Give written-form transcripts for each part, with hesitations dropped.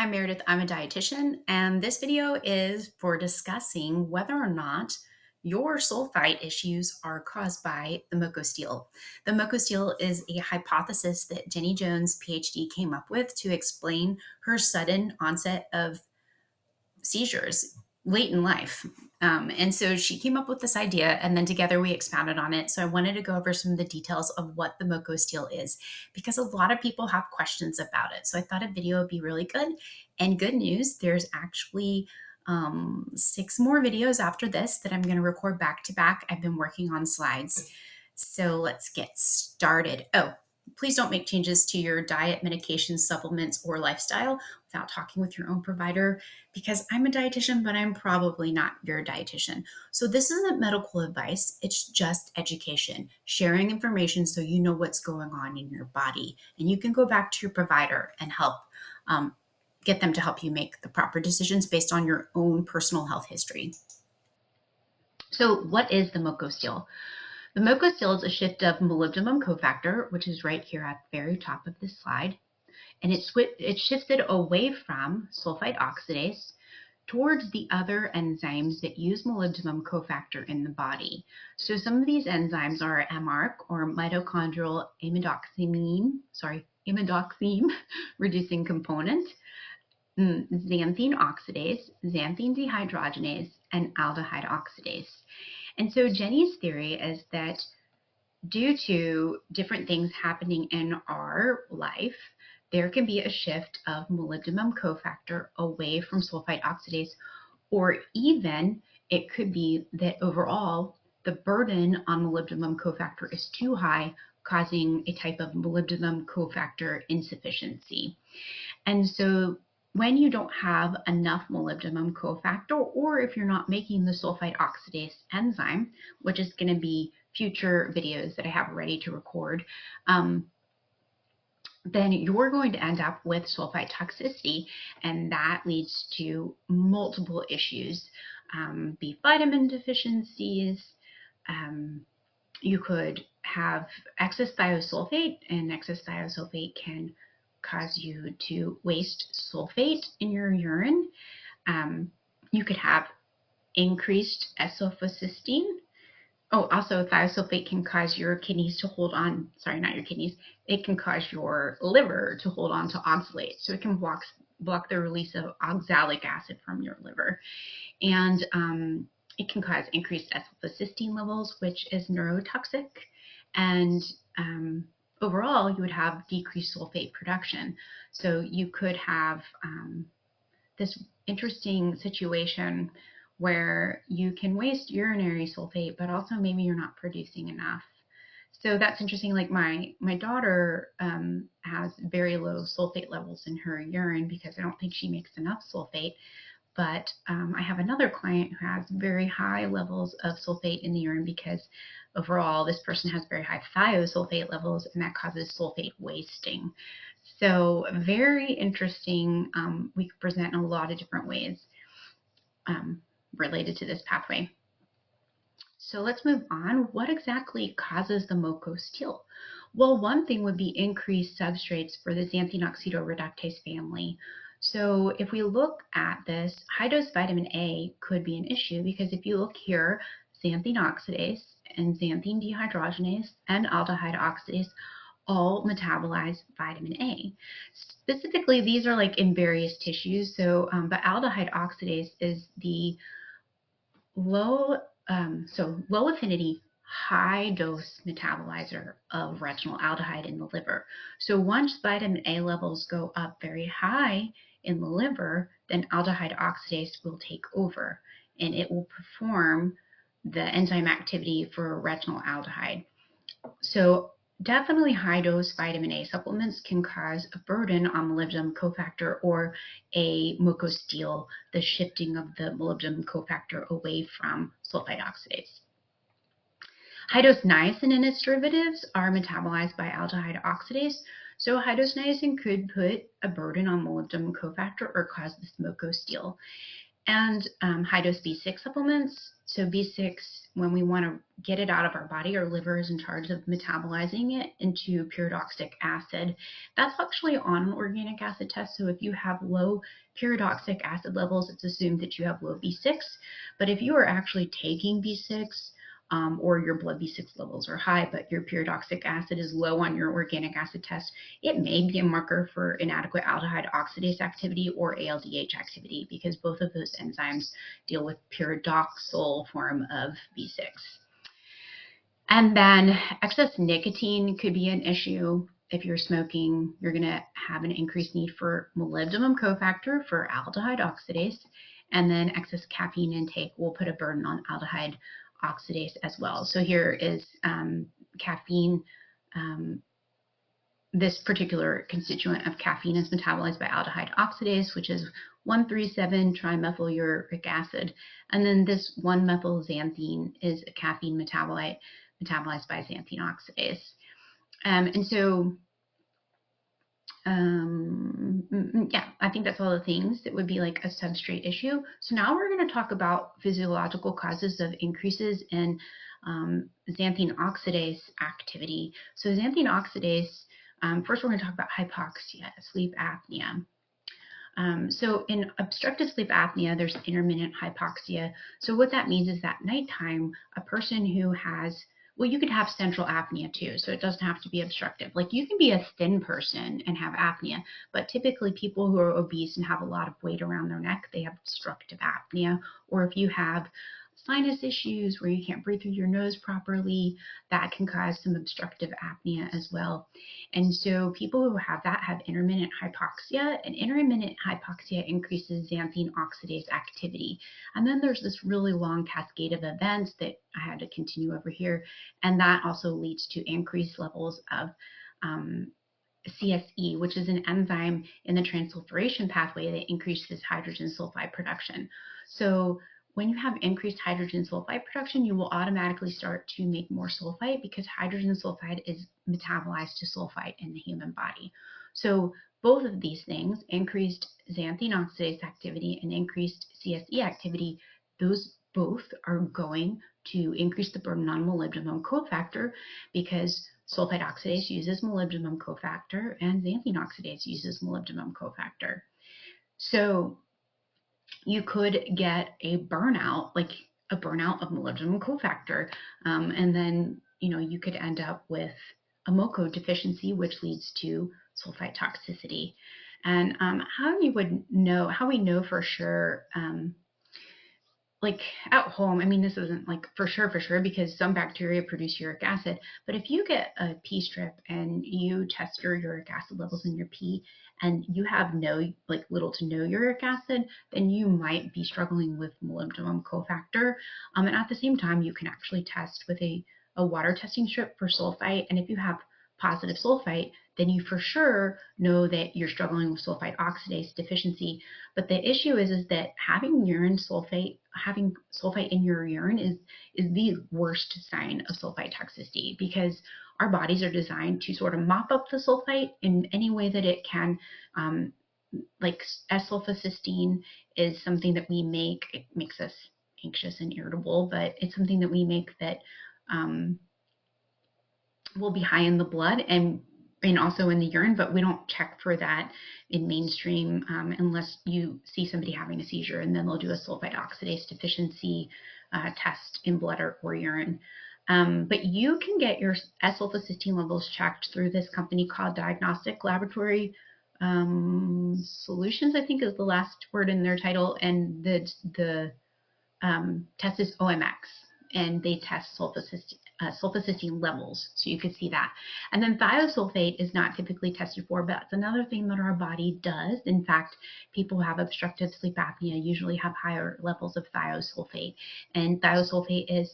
I'm Meredith. I'm a dietitian, and this video is for discussing whether or not your sulfite issues are caused by the MoCo Steal. The MoCo Steal is a hypothesis that Jenny Jones, PhD, came up with to explain her sudden onset of seizures late in life. And so she came up with this idea, and then together we expounded on it. So I wanted to go over some of the details of what the MoCo Steal is, because a lot of people have questions about it. So I thought a video would be really good. And good news, there's actually 6 more videos after this that I'm going to record back to back. I've been working on slides. So let's get started. Oh, please don't make changes to your diet, medications, supplements, or lifestyle without talking with your own provider, because I'm a dietitian, but I'm probably not your dietitian. So this isn't medical advice. It's just education, sharing information so you know what's going on in your body. And you can go back to your provider and help get them to help you make the proper decisions based on your own personal health history. So what is the MoCo Steal? The MoCo Steal is a shift of molybdenum cofactor, which is right here at the very top of this slide, and it shifted away from sulfite oxidase towards the other enzymes that use molybdenum cofactor in the body. So some of these enzymes are MARC, or mitochondrial amidoxime reducing component, xanthine oxidase, xanthine dehydrogenase, and aldehyde oxidase. And so Jenny's theory is that due to different things happening in our life, there can be a shift of molybdenum cofactor away from sulfite oxidase, or even it could be that overall the burden on molybdenum cofactor is too high, causing a type of molybdenum cofactor insufficiency. And so when you don't have enough molybdenum cofactor, or if you're not making the sulfite oxidase enzyme, which is going to be future videos that I have ready to record, then you're going to end up with sulfite toxicity, and that leads to multiple issues, B vitamin deficiencies. You could have excess thiosulfate, and excess thiosulfate can cause you to waste sulfate in your urine. You could have increased S-sulfocysteine. Oh, also thiosulfate can cause your kidneys to hold on, sorry, not your kidneys, it can cause your liver to hold on to oxalate. So it can block the release of oxalic acid from your liver. And it can cause increased S-sulfocysteine levels, which is neurotoxic. And overall, you would have decreased sulfate production. So you could have this interesting situation where you can waste urinary sulfate, but also maybe you're not producing enough. So that's interesting. Like my daughter has very low sulfate levels in her urine because I don't think she makes enough sulfate. But I have another client who has very high levels of sulfate in the urine because overall this person has very high thiosulfate levels, and that causes sulfate wasting. So very interesting. We could present in a lot of different ways related to this pathway. So let's move on. What exactly causes the MoCo Steal? Well, one thing would be increased substrates for the xanthine oxidoreductase family. So if we look at this, high dose vitamin A could be an issue because if you look here, xanthine oxidase and xanthine dehydrogenase and aldehyde oxidase all metabolize vitamin A. Specifically, these are like in various tissues. So, but aldehyde oxidase is the low affinity, high dose metabolizer of retinol aldehyde in the liver. So once vitamin A levels go up very high in the liver, then aldehyde oxidase will take over and it will perform the enzyme activity for retinol aldehyde. So definitely high dose vitamin A supplements can cause a burden on molybdenum cofactor, or a MoCo Steal, the shifting of the molybdenum cofactor away from sulfite oxidase. High dose niacin and its derivatives are metabolized by aldehyde oxidase. So high dose niacin could put a burden on molybdenum cofactor or cause this MoCo Steal. and high-dose B6 supplements. So B6, when we want to get it out of our body, our liver is in charge of metabolizing it into pyridoxic acid. That's actually on an organic acid test. So if you have low pyridoxic acid levels, it's assumed that you have low B6. But if you are actually taking B6, or your blood B6 levels are high, but your pyridoxic acid is low on your organic acid test, it may be a marker for inadequate aldehyde oxidase activity or ALDH activity, because both of those enzymes deal with pyridoxal form of B6. And then excess nicotine could be an issue. If you're smoking, you're going to have an increased need for molybdenum cofactor for aldehyde oxidase. And then excess caffeine intake will put a burden on aldehyde oxidase as well. So here is caffeine. This particular constituent of caffeine is metabolized by aldehyde oxidase, which is 1,3,7-trimethyluric acid. And then this 1-methylxanthine is a caffeine metabolite metabolized by xanthine oxidase. Yeah, I think that's all the things that would be like a substrate issue. So now we're going to talk about physiological causes of increases in xanthine oxidase activity. So xanthine oxidase, first we're going to talk about hypoxia, sleep apnea. So in obstructive sleep apnea, there's intermittent hypoxia. So what that means is that nighttime, a person who has, well, you could have central apnea too, so it doesn't have to be obstructive. Like you can be a thin person and have apnea, but typically people who are obese and have a lot of weight around their neck, they have obstructive apnea. Or if you have sinus issues where you can't breathe through your nose properly, that can cause some obstructive apnea as well. And so people who have that have intermittent hypoxia, and intermittent hypoxia increases xanthine oxidase activity. And then there's this really long cascade of events that I had to continue over here, and that also leads to increased levels of CSE, which is an enzyme in the transsulfuration pathway that increases hydrogen sulfide production. So when you have increased hydrogen sulfide production, you will automatically start to make more sulfite, because hydrogen sulfide is metabolized to sulfite in the human body. So both of these things, increased xanthine oxidase activity and increased CSE activity, those both are going to increase the burden on molybdenum cofactor, because sulfite oxidase uses molybdenum cofactor and xanthine oxidase uses molybdenum cofactor. So you could get a burnout, like a burnout of molybdenum cofactor, and then you could end up with a MoCo deficiency, which leads to sulfite toxicity. And how we know for sure, like at home, I mean, this isn't like for sure, because some bacteria produce uric acid, but if you get a pee strip and you test your uric acid levels in your pee and you have little to no uric acid, then you might be struggling with molybdenum cofactor. And at the same time, you can actually test with a water testing strip for sulfite. And if you have positive sulfite, then you for sure know that you're struggling with sulfite oxidase deficiency. But the issue is that having sulfite in your urine is the worst sign of sulfite toxicity, because our bodies are designed to sort of mop up the sulfite in any way that it can. Like S-sulfocysteine is something that we make. It makes us anxious and irritable, but it's something that we make that will be high in the blood and also in the urine, but we don't check for that in mainstream unless you see somebody having a seizure, and then they'll do a sulfite oxidase deficiency test in blood or urine. But you can get your S-sulfocysteine levels checked through this company called Diagnostic Laboratory Solutions, I think is the last word in their title, and the test is OMX, and they test sulfocysteine levels, so you could see that. And then thiosulfate is not typically tested for, but that's another thing that our body does. In fact, people who have obstructive sleep apnea usually have higher levels of thiosulfate, and thiosulfate is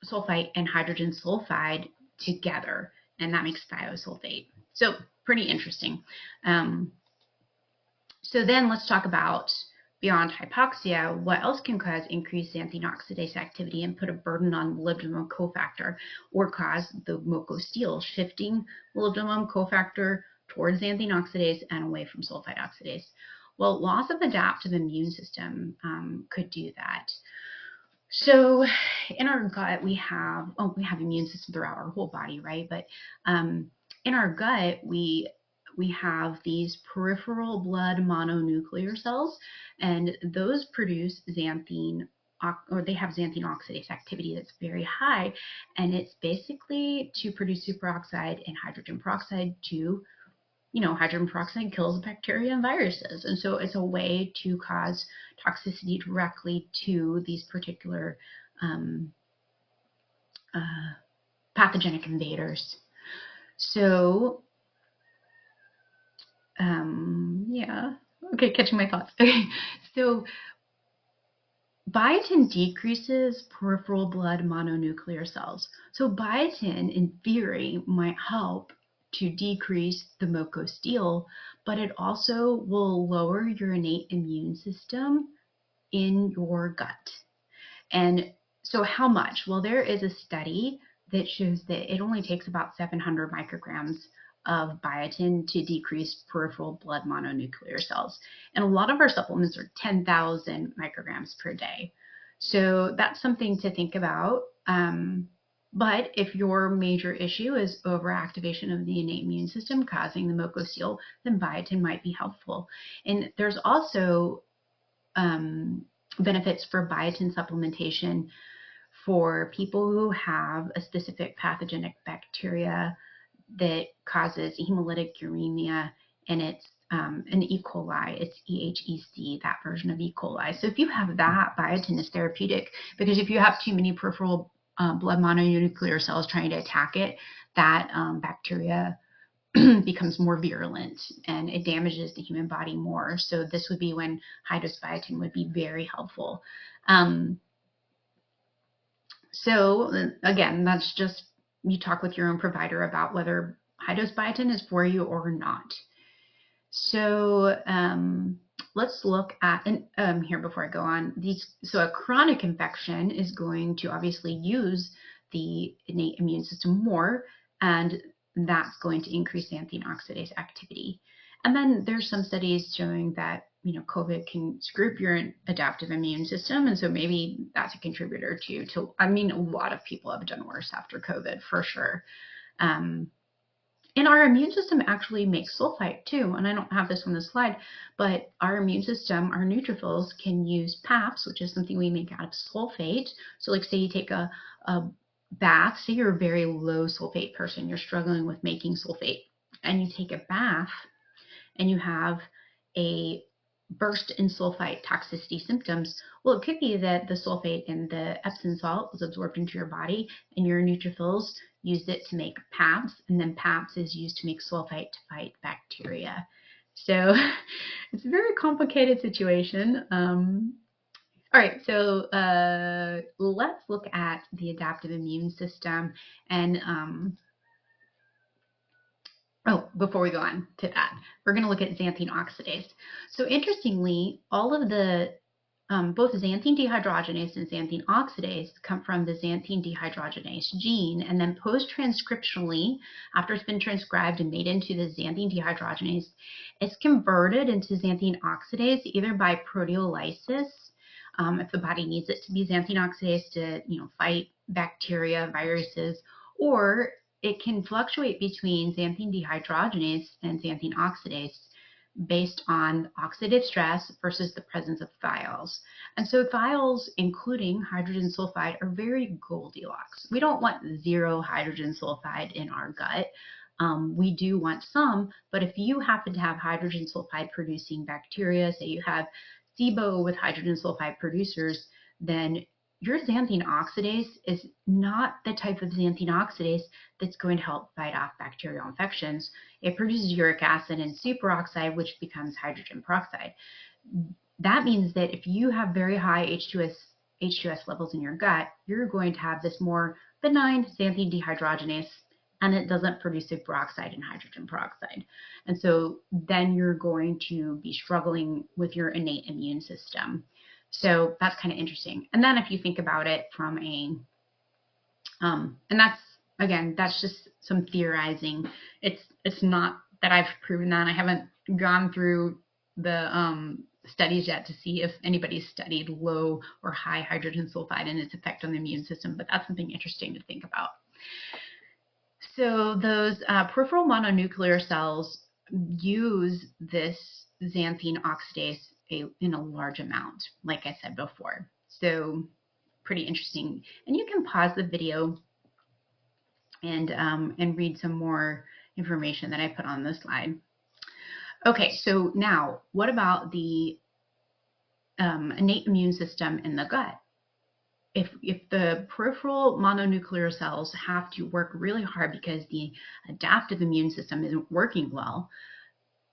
sulfite and hydrogen sulfide together, and that makes thiosulfate. So pretty interesting. So then let's talk about, beyond hypoxia, what else can cause increased xanthine oxidase activity and put a burden on molybdenum cofactor, or cause the MoCo Steal, shifting molybdenum cofactor towards xanthine oxidase and away from sulfite oxidase? Well, loss of adaptive immune system could do that. So in our gut, we have immune system throughout our whole body, right? But in our gut, we have these peripheral blood mononuclear cells, and those produce xanthine, or they have xanthine oxidase activity that's very high, and it's basically to produce superoxide and hydrogen peroxide to, hydrogen peroxide kills bacteria and viruses. And so it's a way to cause toxicity directly to these particular um, pathogenic invaders. So, yeah. Okay, catching my thoughts. Okay, so biotin decreases peripheral blood mononuclear cells. So biotin, in theory, might help to decrease the MoCo Steal, but it also will lower your innate immune system in your gut. And so how much? Well, there is a study that shows that it only takes about 700 micrograms of biotin to decrease peripheral blood mononuclear cells. And a lot of our supplements are 10,000 micrograms per day. So that's something to think about. But if your major issue is overactivation of the innate immune system causing the MoCo Steal, then biotin might be helpful. And there's also benefits for biotin supplementation for people who have a specific pathogenic bacteria that causes hemolytic uremia, and it's an E. coli. It's EHEC, that version of E. coli. So if you have that, biotin is therapeutic, because if you have too many peripheral blood mononuclear cells trying to attack it, that bacteria becomes more virulent and it damages the human body more. So this would be when high dose biotin would be very helpful. So again, that's just, you talk with your own provider about whether high dose biotin is for you or not. So let's look at, and here before I go on, so a chronic infection is going to obviously use the innate immune system more, and that's going to increase xanthine oxidase activity. And then there's some studies showing that, COVID can screw up your adaptive immune system. And so maybe that's a contributor a lot of people have done worse after COVID for sure. And our immune system actually makes sulfite too. And I don't have this on the slide, but our immune system, our neutrophils can use PAPs, which is something we make out of sulfate. So like say you take a bath, say you're a very low sulfate person, you're struggling with making sulfate, and you take a bath and you have a burst in sulfite toxicity symptoms. Well, it could be that the sulfate in the Epsom salt was absorbed into your body and your neutrophils used it to make PAPs, and then PAPs is used to make sulfite to fight bacteria. So it's a very complicated situation. All right, so let's look at the adaptive immune system. And before we go on to that, we're going to look at xanthine oxidase. So interestingly, all of the both xanthine dehydrogenase and xanthine oxidase come from the xanthine dehydrogenase gene, and then post-transcriptionally, after it's been transcribed and made into the xanthine dehydrogenase, it's converted into xanthine oxidase either by proteolysis, if the body needs it to be xanthine oxidase to fight bacteria, viruses, or it can fluctuate between xanthine dehydrogenase and xanthine oxidase based on oxidative stress versus the presence of thiols. And so thiols, including hydrogen sulfide, are very Goldilocks. We don't want zero hydrogen sulfide in our gut. We do want some, but if you happen to have hydrogen sulfide producing bacteria, say you have SIBO with hydrogen sulfide producers, then your xanthine oxidase is not the type of xanthine oxidase that's going to help fight off bacterial infections. It produces uric acid and superoxide, which becomes hydrogen peroxide. That means that if you have very high H2S levels in your gut, you're going to have this more benign xanthine dehydrogenase, and it doesn't produce superoxide and hydrogen peroxide. And so then you're going to be struggling with your innate immune system. So that's kind of interesting. And then if you think about it from and that's just some theorizing. It's not that I've proven that. I haven't gone through studies yet to see if anybody's studied low or high hydrogen sulfide and its effect on the immune system, but that's something interesting to think about. So those peripheral mononuclear cells use this xanthine oxidase in a large amount, like I said before. So pretty interesting. And you can pause the video and read some more information that I put on the slide. Okay, so now what about the innate immune system in the gut? If the peripheral mononuclear cells have to work really hard because the adaptive immune system isn't working well,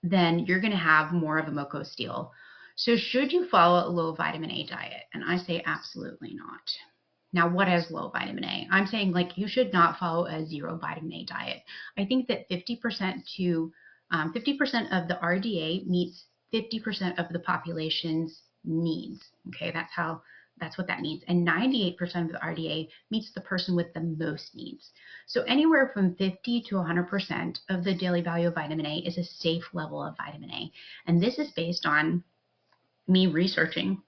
then you're going to have more of a MoCo Steal. So should you follow a low vitamin A diet? And I say absolutely not. Now, what is low vitamin A? I'm saying like you should not follow a zero vitamin A diet. I think that 50% to 50% of the RDA meets 50% of the population's needs. Okay, that's what that means. And 98% of the RDA meets the person with the most needs. So anywhere from 50 to 100% of the daily value of vitamin A is a safe level of vitamin A. And this is based on me researching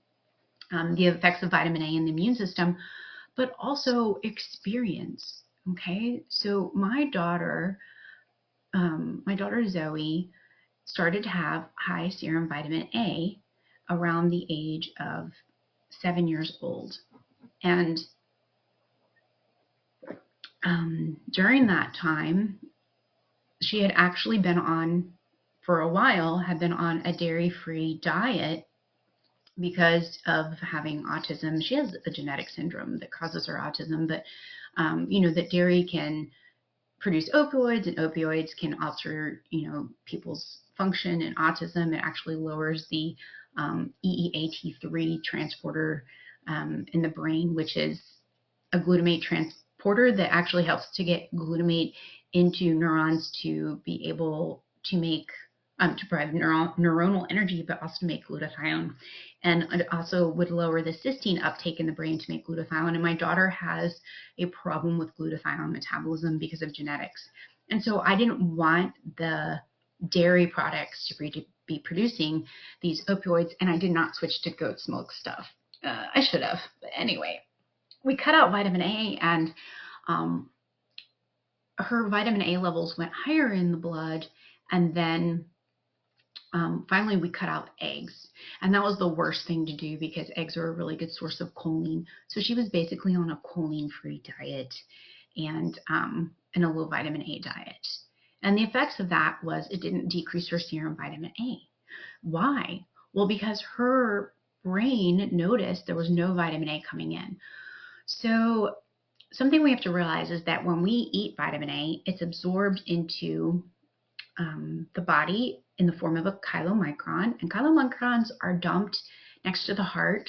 the effects of vitamin A in the immune system, but also experience. Okay, so my daughter Zoe started to have high serum vitamin A around the age of 7 years old. And during that time, she had actually been on, for a while, had been on a dairy-free diet because of having autism. She has a genetic syndrome that causes her autism, but that dairy can produce opioids, and opioids can alter, people's function in autism. It actually lowers the EEAT3 transporter in the brain, which is a glutamate transporter that actually helps to get glutamate into neurons to be able to make to provide neuronal energy, but also to make glutathione. And it also would lower the cysteine uptake in the brain to make glutathione. And my daughter has a problem with glutathione metabolism because of genetics. And so I didn't want the dairy products to be producing these opioids, and I did not switch to goat's milk stuff. I should have. But anyway, we cut out vitamin A, and her vitamin A levels went higher in the blood, and then finally we cut out eggs, and that was the worst thing to do because eggs are a really good source of choline. So she was basically on a choline-free diet and a low vitamin A diet. And the effects of that was it didn't decrease her serum vitamin A. Why? Well, because her brain noticed there was no vitamin A coming in. So something we have to realize is that when we eat vitamin A, it's absorbed into the body in the form of a chylomicron, and chylomicrons are dumped next to the heart.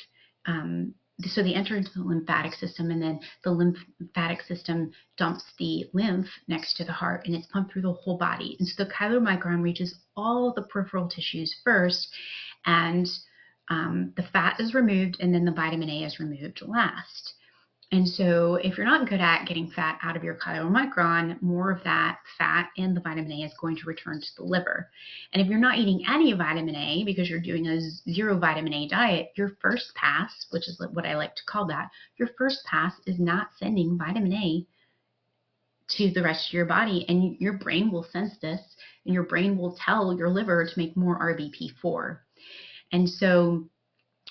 So they enter into the lymphatic system, and then the lymphatic system dumps the lymph next to the heart, and it's pumped through the whole body. And so the chylomicron reaches all of the peripheral tissues first, and the fat is removed, and then the vitamin A is removed last. And so if you're not good at getting fat out of your chylomicron, more of that fat and the vitamin A is going to return to the liver. And if you're not eating any vitamin A because you're doing a zero vitamin A diet, your first pass, which is what I like to call that, your first pass is not sending vitamin A to the rest of your body. And your brain will sense this, and your brain will tell your liver to make more RBP4. And so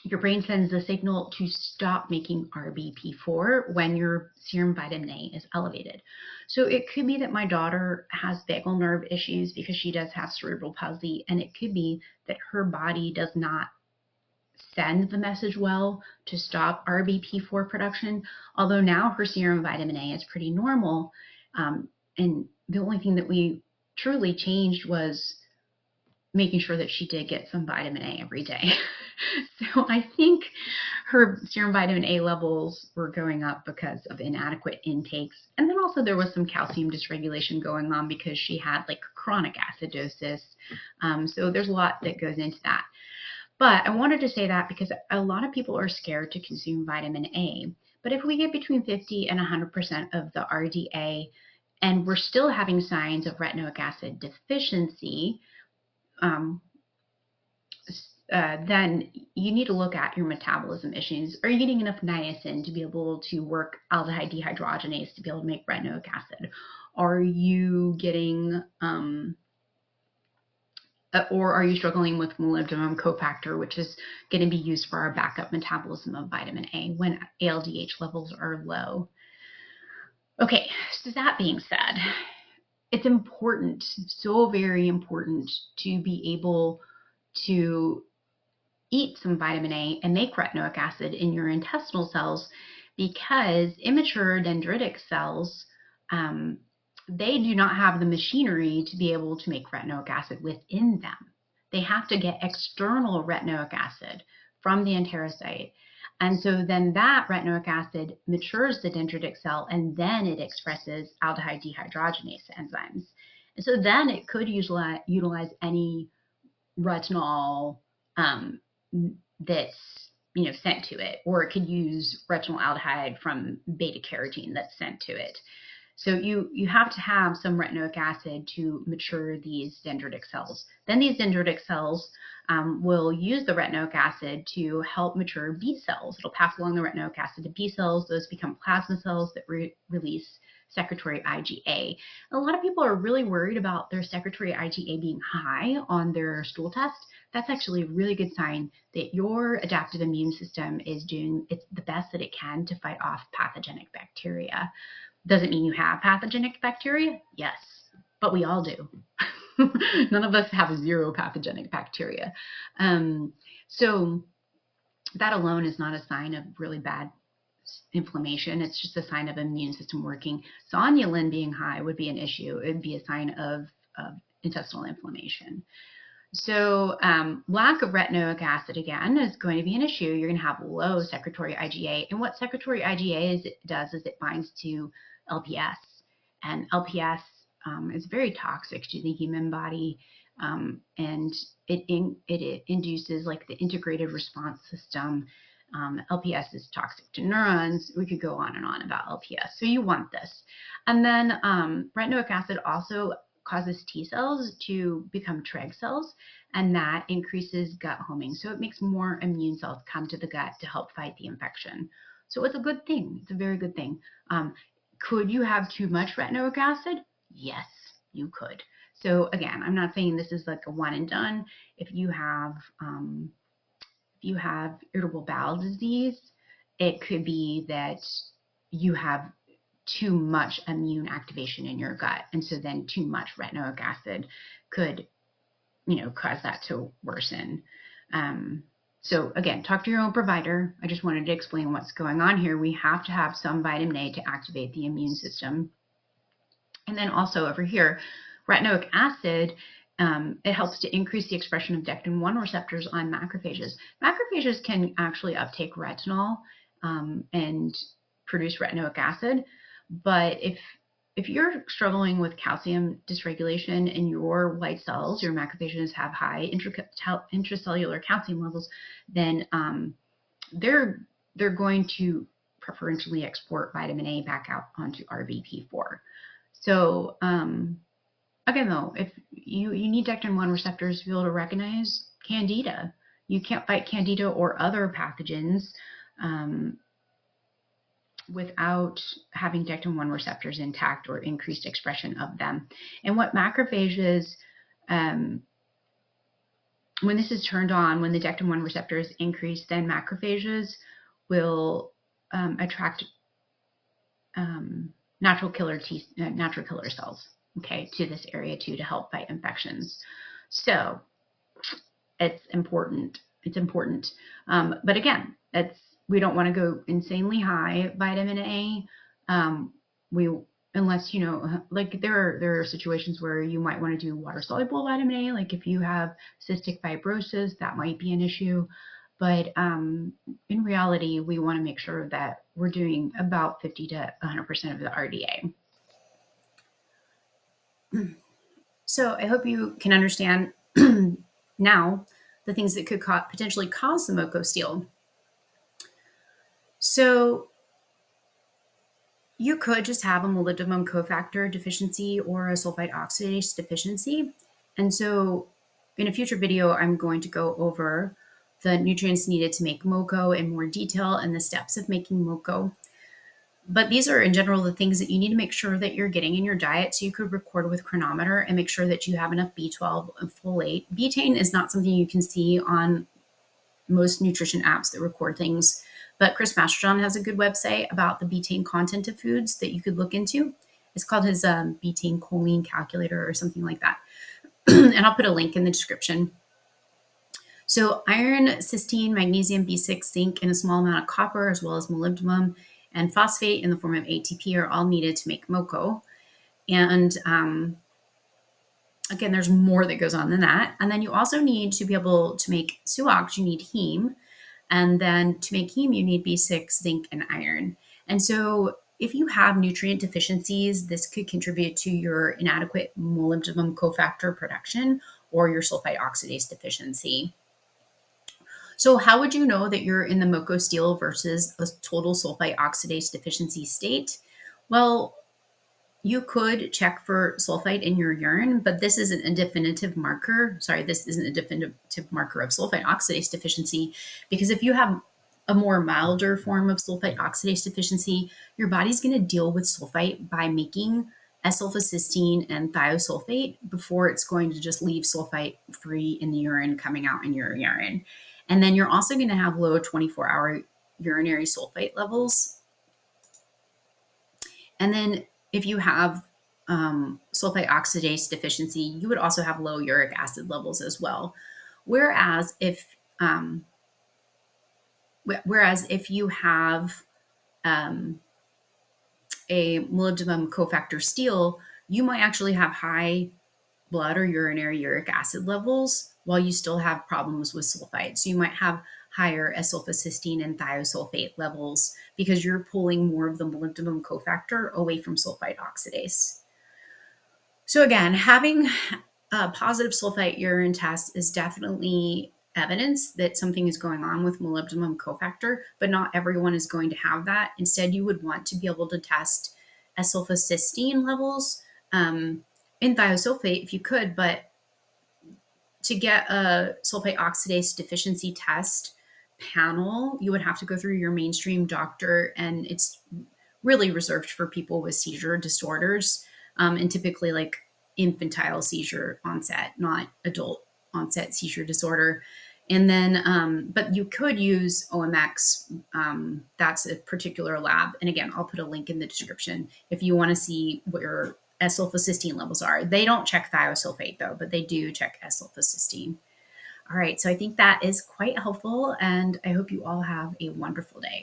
your brain sends the signal to stop making RBP4 when your serum vitamin A is elevated. So it could be that my daughter has vagal nerve issues because she does have cerebral palsy, and it could be that her body does not send the message well to stop RBP4 production, although now her serum vitamin A is pretty normal. And the only thing that we truly changed was making sure that she did get some vitamin A every day. So I think her serum vitamin A levels were going up because of inadequate intakes. And then also there was some calcium dysregulation going on because she had like chronic acidosis. So there's a lot that goes into that. But I wanted to say that because a lot of people are scared to consume vitamin A. But if we get between 50 and 100% of the RDA, and we're still having signs of retinoic acid deficiency, then you need to look at your metabolism issues. Are you getting enough niacin to be able to work aldehyde dehydrogenase to be able to make retinoic acid? Are you getting or are you struggling with molybdenum cofactor, which is going to be used for our backup metabolism of vitamin A when ALDH levels are low? Okay, so that being said, it's important, so very important, to be able to eat some vitamin A and make retinoic acid in your intestinal cells, because immature dendritic cells, they do not have the machinery to be able to make retinoic acid within them. They have to get external retinoic acid from the enterocyte. And so then that retinoic acid matures the dendritic cell, and then it expresses aldehyde dehydrogenase enzymes. And so then it could utilize any retinol that's sent to it, or it could use retinol aldehyde from beta carotene that's sent to it. So you have to have some retinoic acid to mature these dendritic cells. Then these dendritic cells will use the retinoic acid to help mature B cells. It'll pass along the retinoic acid to B cells. Those become plasma cells that release secretory IgA. A lot of people are really worried about their secretory IgA being high on their stool test. That's actually a really good sign that your adaptive immune system is doing the best that it can to fight off pathogenic bacteria. Does it mean you have pathogenic bacteria? Yes, but we all do. None of us have zero pathogenic bacteria. So that alone is not a sign of really bad inflammation. It's just a sign of immune system working. Zonulin being high would be an issue. It would be a sign of intestinal inflammation. So lack of retinoic acid, again, is going to be an issue. You're going to have low secretory IgA. And what secretory IgA does is it binds to LPS. And LPS is very toxic to the human body. And it induces like the integrated response system. LPS is toxic to neurons. We could go on and on about LPS. So you want this. And then retinoic acid also causes T cells to become Treg cells, and that increases gut homing. So it makes more immune cells come to the gut to help fight the infection. So it's a good thing. It's a very good thing. Could you have too much retinoic acid? Yes, you could. So again, I'm not saying this is like a one and done. If you have irritable bowel disease, it could be that you have too much immune activation in your gut, and so then too much retinoic acid could cause that to worsen. So again, talk to your own provider. I just wanted to explain what's going on here. We have to have some vitamin A to activate the immune system. And then also over here, retinoic acid, it helps to increase the expression of dectin-1 receptors on macrophages. Macrophages can actually uptake retinol and produce retinoic acid. But if you're struggling with calcium dysregulation in your white cells, your macrophages have high intracellular calcium levels, then they're going to preferentially export vitamin A back out onto RBP4. So again, though, if you need dectin-1 receptors to be able to recognize candida. You can't fight candida or other pathogens without having dectin-1 receptors intact or increased expression of them. And what macrophages, when this is turned on, when the dectin-1 receptors increase, then macrophages will attract natural killer cells, okay, to this area too, to help fight infections. So it's important. It's important. But again, we don't want to go insanely high vitamin A. Unless like there are situations where you might want to do water soluble vitamin A. Like if you have cystic fibrosis, that might be an issue. But in reality, we want to make sure that we're doing about 50 to 100% of the RDA. So I hope you can understand now the things that could potentially cause the MoCo Steal. So you could just have a molybdenum cofactor deficiency or a sulfite oxidase deficiency. And so In a future video, I'm going to go over the nutrients needed to make MoCo in more detail and the steps of making MoCo. But these are in general the things that you need to make sure that you're getting in your diet. So you could record with chronometer and make sure that you have enough B12 and folate. Betaine is not something you can see on most nutrition apps that record things, but Chris Masterjohn has a good website about the betaine content of foods that you could look into. It's called his betaine choline calculator or something like that. And I'll put a link in the description. So iron, cysteine, magnesium, B6, zinc, and a small amount of copper, as well as molybdenum and phosphate in the form of ATP are all needed to make MoCo. And again, there's more that goes on than that. And then you also need to be able to make SUOX, you need heme. And then to make heme, you need B6, zinc, and iron. And so if you have nutrient deficiencies, this could contribute to your inadequate molybdenum cofactor production or your sulfite oxidase deficiency. So how would you know that you're in the MoCo Steal versus a total sulfite oxidase deficiency state? Well, you could check for sulfite in your urine, but this isn't a definitive marker. Sorry, this isn't a definitive marker of sulfite oxidase deficiency, because if you have a more milder form of sulfite oxidase deficiency, your body's going to deal with sulfite by making S-sulfocysteine and thiosulfate before it's going to just leave sulfite free in the urine coming out in your urine. And then you're also going to have low 24-hour urinary sulfite levels. And then if you have sulfite oxidase deficiency, you would also have low uric acid levels as well. Whereas if you have a molybdenum cofactor steal, you might actually have high blood or urinary uric acid levels while you still have problems with sulfite. So you might have higher S-sulfocysteine and thiosulfate levels because you're pulling more of the molybdenum cofactor away from sulfite oxidase. So again, having a positive sulfite urine test is definitely evidence that something is going on with molybdenum cofactor, but not everyone is going to have that. Instead, you would want to be able to test S-sulfocysteine levels in thiosulfate if you could, but to get a sulfite oxidase deficiency test panel, you would have to go through your mainstream doctor, and it's really reserved for people with seizure disorders, and typically like infantile seizure onset, not adult onset seizure disorder. And then, but you could use OMX. That's a particular lab. And again, I'll put a link in the description if you want to see what your S-sulfocysteine levels are. They don't check thiosulfate though, but they do check S-sulfocysteine. All right, so I think that is quite helpful, and I hope you all have a wonderful day.